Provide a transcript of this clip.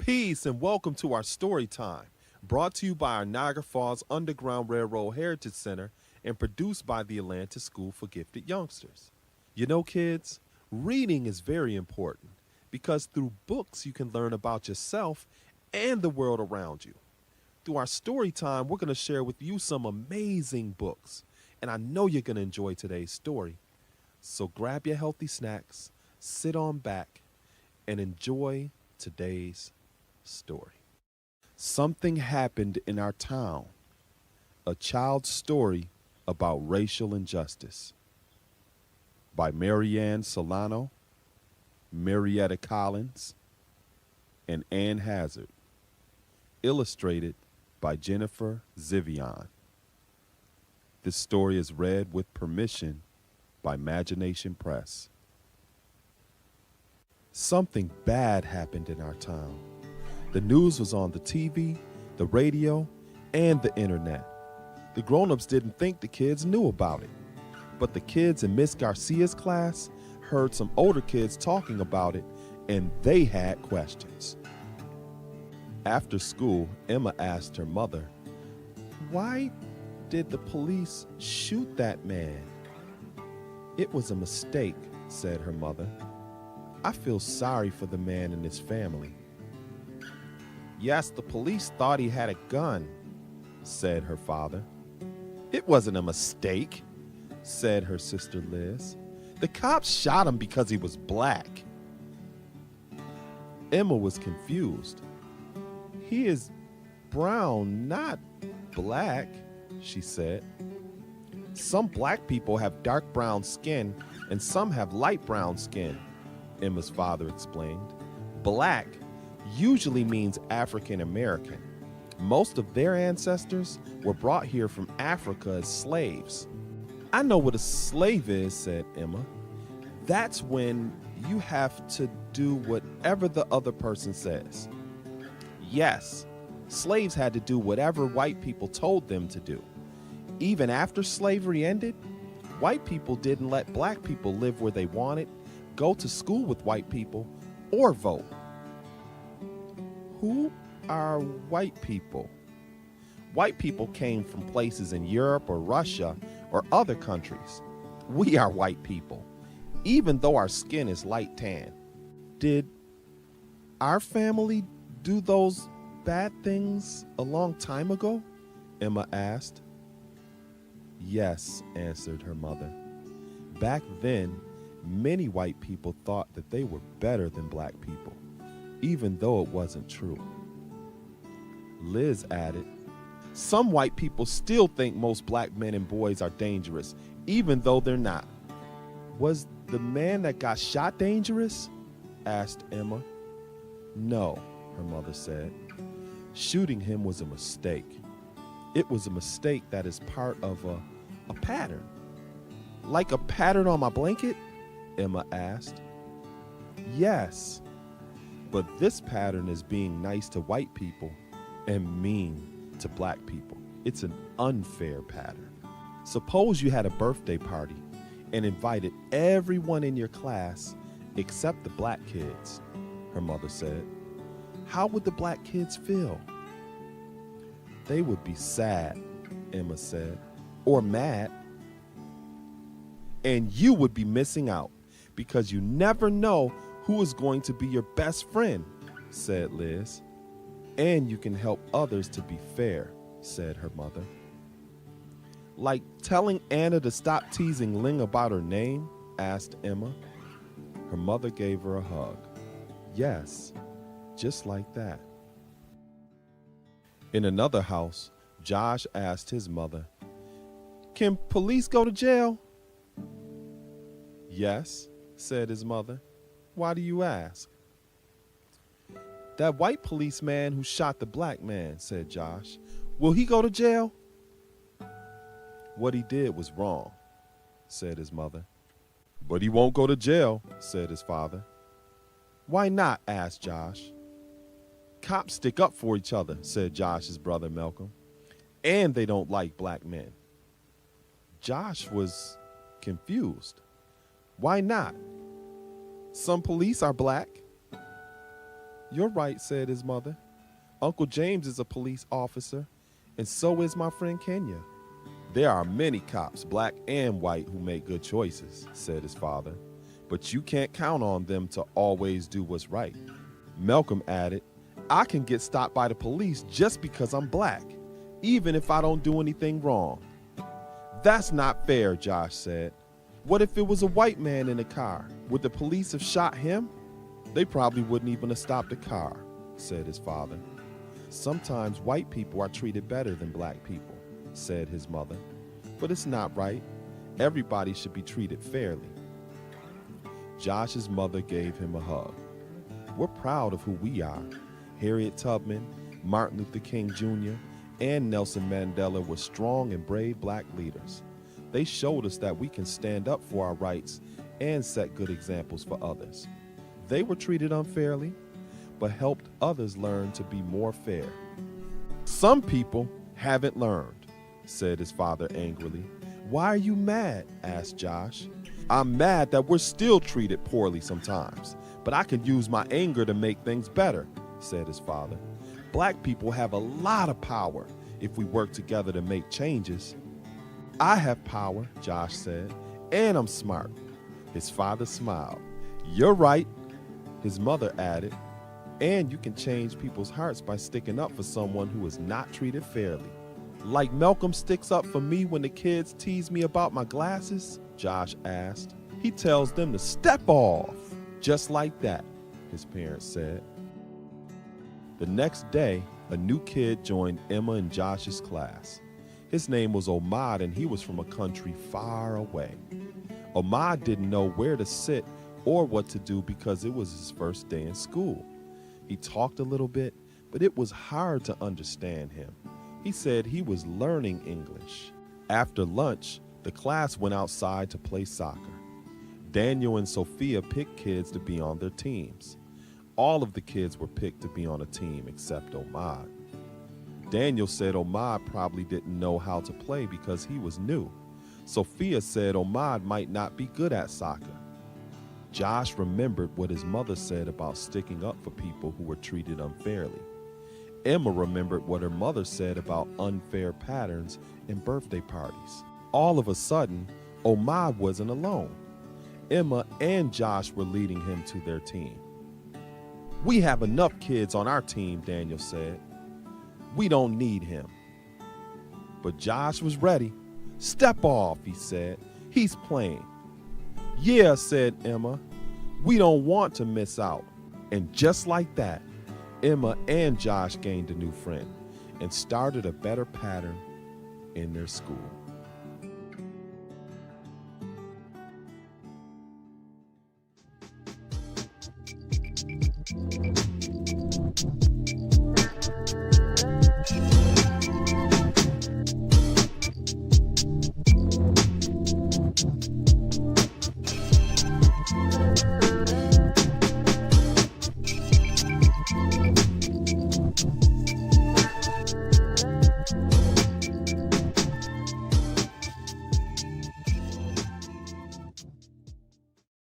Peace and welcome to our story time, brought to you by our Niagara Falls Underground Railroad Heritage Center and produced by the Atlantis School for Gifted Youngsters. You know, kids, reading is very important because through books you can learn about yourself and the world around you. Through our story time, we're going to share with you some amazing books, and I know you're going to enjoy today's story. So grab your healthy snacks, sit on back, and enjoy today's story. Something happened in our town. A child's story about racial injustice. By Marianne Celano, Marietta Collins, and Ann Hazzard. Illustrated by Jennifer Zivoin. This story is read with permission by Imagination Press. Something bad happened in our town. The news was on the TV, the radio, and the internet. The grown-ups didn't think the kids knew about it, but the kids in Miss Garcia's class heard some older kids talking about it, and they had questions. After school, Emma asked her mother, "Why did the police shoot that man?" "It was a mistake," said her mother. "I feel sorry for the man and his family." "Yes, the police thought he had a gun," said her father. "It wasn't a mistake," said her sister Liz. "The cops shot him because he was black." Emma was confused. "He is brown, not black," she said. "Some black people have dark brown skin and some have light brown skin," Emma's father explained. "Black usually means African American. Most of their ancestors were brought here from Africa as slaves." "I know what a slave is," said Emma. "That's when you have to do whatever the other person says." "Yes, slaves had to do whatever white people told them to do. Even after slavery ended, white people didn't let black people live where they wanted, go to school with white people, or vote." "Who are white people?" "White people came from places in Europe or Russia or other countries. We are white people, even though our skin is light tan." "Did our family do those bad things a long time ago?" Emma asked. "Yes," answered her mother. "Back then, many white people thought that they were better than black people, even though it wasn't true." Liz added, "Some white people still think most black men and boys are dangerous, even though they're not." "Was the man that got shot dangerous?" asked Emma. "No," her mother said. "Shooting him was a mistake. It was a mistake that is part of a pattern." "Like a pattern on my blanket?" Emma asked. "Yes, but this pattern is being nice to white people and mean to black people. It's an unfair pattern. Suppose you had a birthday party and invited everyone in your class except the black kids," her mother said. "How would the black kids feel?" "They would be sad," Emma said, "or mad. And you would be missing out because you never know who is going to be your best friend," said Liz. "And you can help others to be fair," said her mother. "Like telling Anna to stop teasing Ling about her name?" asked Emma. Her mother gave her a hug. "Yes, just like that." In another house, Josh asked his mother, "Can police go to jail?" "Yes," said his mother. "Why do you ask?" "That white policeman who shot the black man," said Josh. "Will he go to jail?" "What he did was wrong," said his mother. "But he won't go to jail," said his father. "Why not?" asked Josh. "Cops stick up for each other," said Josh's brother Malcolm. "And they don't like black men." Josh was confused. "Why not? Some police are black." You're right, said his mother. Uncle James is a police officer, and so is my friend Kenya. There are many cops, black and white, who make good choices, said his father, but you can't count on them to always do what's right. Malcolm added, I can get stopped by the police just because I'm black, even if I don't do anything wrong. That's not fair, Josh said. What if it was a white man in the car? Would the police have shot him? They probably wouldn't even have stopped the car, said his father. Sometimes white people are treated better than black people, said his mother. But it's not right. Everybody should be treated fairly. Josh's mother gave him a hug. We're proud of who we are. Harriet Tubman, Martin Luther King Jr., and Nelson Mandela were strong and brave black leaders. They showed us that we can stand up for our rights and set good examples for others. They were treated unfairly, but helped others learn to be more fair. Some people haven't learned, said his father angrily. Why are you mad? Asked Josh. I'm mad that we're still treated poorly sometimes, but I can use my anger to make things better, said his father. Black people have a lot of power if we work together to make changes. I have power, Josh said, and I'm smart. His father smiled. You're right, his mother added. And you can change people's hearts by sticking up for someone who is not treated fairly. Like Malcolm sticks up for me when the kids tease me about my glasses? Josh asked. He tells them to step off. Just like that, his parents said. The next day, a new kid joined Emma and Josh's class. His name was Omad, and he was from a country far away. Omad didn't know where to sit or what to do because it was his first day in school. He talked a little bit, but it was hard to understand him. He said he was learning English. After lunch, the class went outside to play soccer. Daniel and Sophia picked kids to be on their teams. All of the kids were picked to be on a team except Omad. Daniel said Omad probably didn't know how to play because he was new. Sophia said Omad might not be good at soccer. Josh remembered what his mother said about sticking up for people who were treated unfairly. Emma remembered what her mother said about unfair patterns in birthday parties. All of a sudden, Omad wasn't alone. Emma and Josh were leading him to their team. We have enough kids on our team, Daniel said. We don't need him. But Josh was ready. Step off, he said. He's playing. Yeah, said Emma. We don't want to miss out. And just like that, Emma and Josh gained a new friend and started a better pattern in their school.